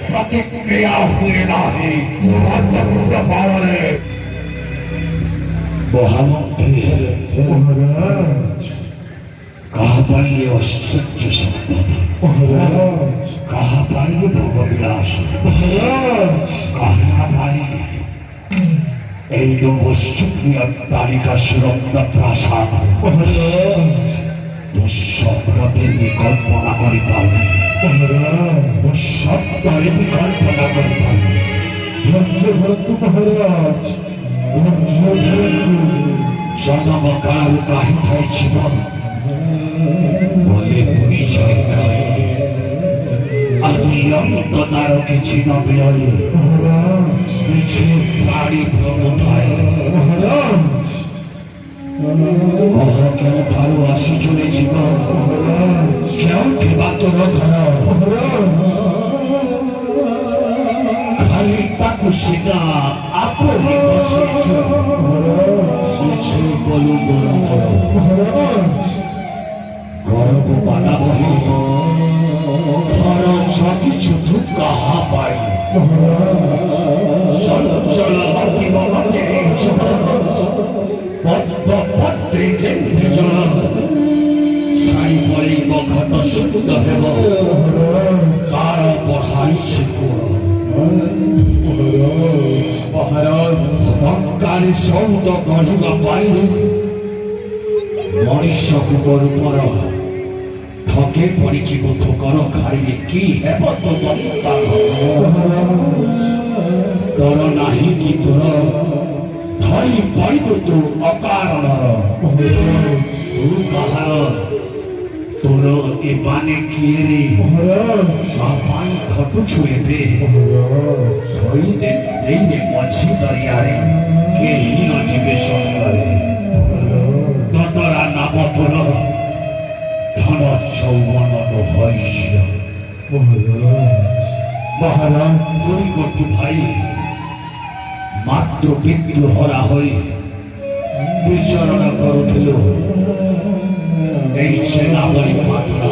प्रतिक्रिया हुई नाही पावले कहा पाइए सत्य कहा पाइए भोगविलास कहा पाइए এই নবসুপ্রিয় তালিকা সুরক্ষা প্রাসাদ দুঃস্বপ্নদের বিকল্পনা করি পাবে দুঃস্বপ্নের বিকল্পনা করি পাবে জনমকাল কাহিতায় জীবন বলে পরিচয় নয় আদি অন্ত তারকে চিন বিলয়ে পিছে প্রাণী প্রমোথায় কহ কেউ ভালোবাসি চলে জীবন কেউ দেবা তোর ঘর খালি তাকু সেটা আপনি বসেছ বলু বড় গর্ব বানাবো খরচ কিছু কাহা পাই চল চল অতি বাবাকে পদ্মপত্রে যে বিজল ছাই পড়িব ঘট শুদ্ধ হেব কার পঢ়াইছে মহারাজ সৌদ গঢ়িবা পাই ମଣିଷକୁ ଗରୁପର ଠକେ ପଡ଼ିଯିବ ଠୋକର ଖାଇଲେ କି ହେବ ତ ତୋର ନାହିଁ କି ତୋର ଧରି ପଡ଼ିବୁ ତୁ ଅକାରଣର ତୁ କାହାର ତୋର ଏ ବାନେ କିଏରେ ପାଇଁ ଘଟୁଛୁ ଏବେ ଧରିଲେ ଦେଇଲେ ମଝି ଦରିଆରେ କେହି ନ ଯିବେ ସଙ୍ଗରେ ততরা নামতর ধন যৌবন হয়েছিল মহারাজ করিগঠু ভাই মাত্র বিদ্রোহরা হয়ে বিচরণ করুছিল এই সেনাবলী মাত্রা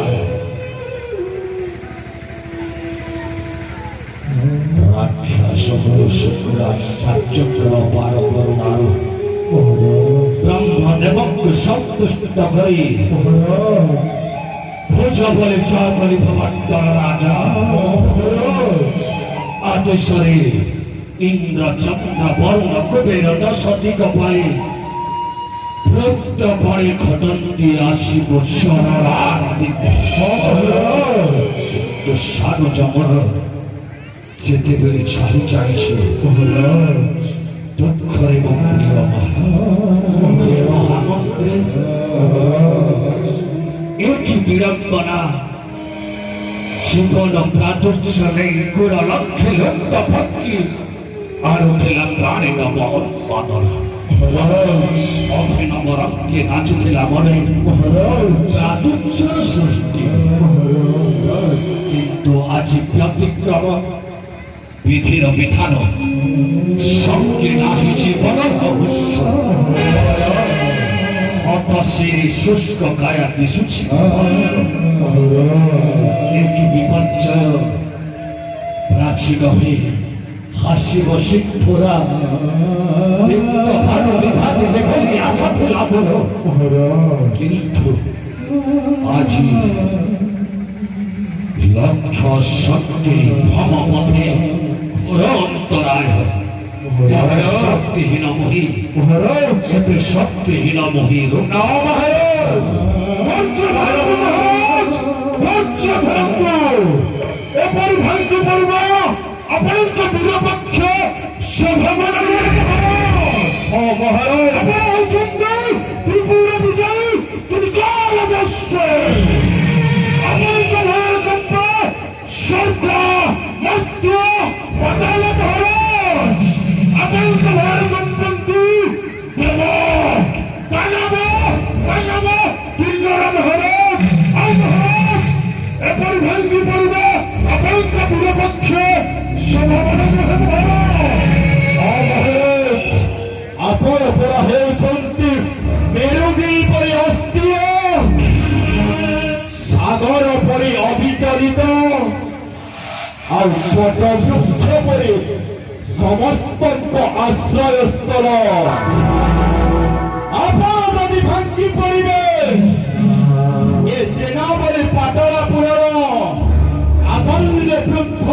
রাক্ষস শুক্রাচার্য বার করুণার ব্রহ্মদেবকে সন্তুষ্ট করে ভোজ বলে জয় করি ভবন্তর রাজা আদেশরে ইন্দ্র চন্দ্র বর্ণ কুবের দশদিগ পায়ে প্রত্য পরে ঘটন্তি আসিব সাধু জমর যেতে বেড়ে ছাড়ি চাইছে দুঃখরে মহামন্ত্রে এটি বিড়ম্বনা জীবন প্রাদুর্য নেই গুড় লক্ষ্যে লক্ষ ভক্তি আর উঠিলাম প্রাণে নবন অভিনব রক্তে নাচুছিল মনে প্রাদুর্যর সৃষ্টি কিন্তু আজি ব্যতিক্রম বিধির বিধান সঙ্গে নাহি জীবন অত সেই শুষ্ক কায়া দিশুছি কি বিপর্যয় প্রাচীন হয়ে হাসিব সিদ্ধরা আশা ছিল কিন্তু আজি লক্ষ্য শক্তি ভ্রমপথে অন্তরায় শক্তিহীন মহি এতে শক্তিহীন মহি অপরন্ত নিরপেক্ষ ত্রিপুরা বিজয় তুমি কাল অবশ্যই স্বর্গ মধ্য পাতাল ধরস আপনকে ভারত বন্ধু দেব বানাবো বানাবো দিল্ল ଲଳିତ ଆଉ ବଟବୃକ୍ଷ ପରି ସମସ୍ତଙ୍କ ଆଶ୍ରୟସ୍ଥଳ। ଆପଣ ଯଦି ଭାଙ୍ଗି ପଡ଼ିବେ ଏ ଜେନାବଳି ପାଟଳାପୁରର ଆବଲ୍ୟ ବୃକ୍ଷ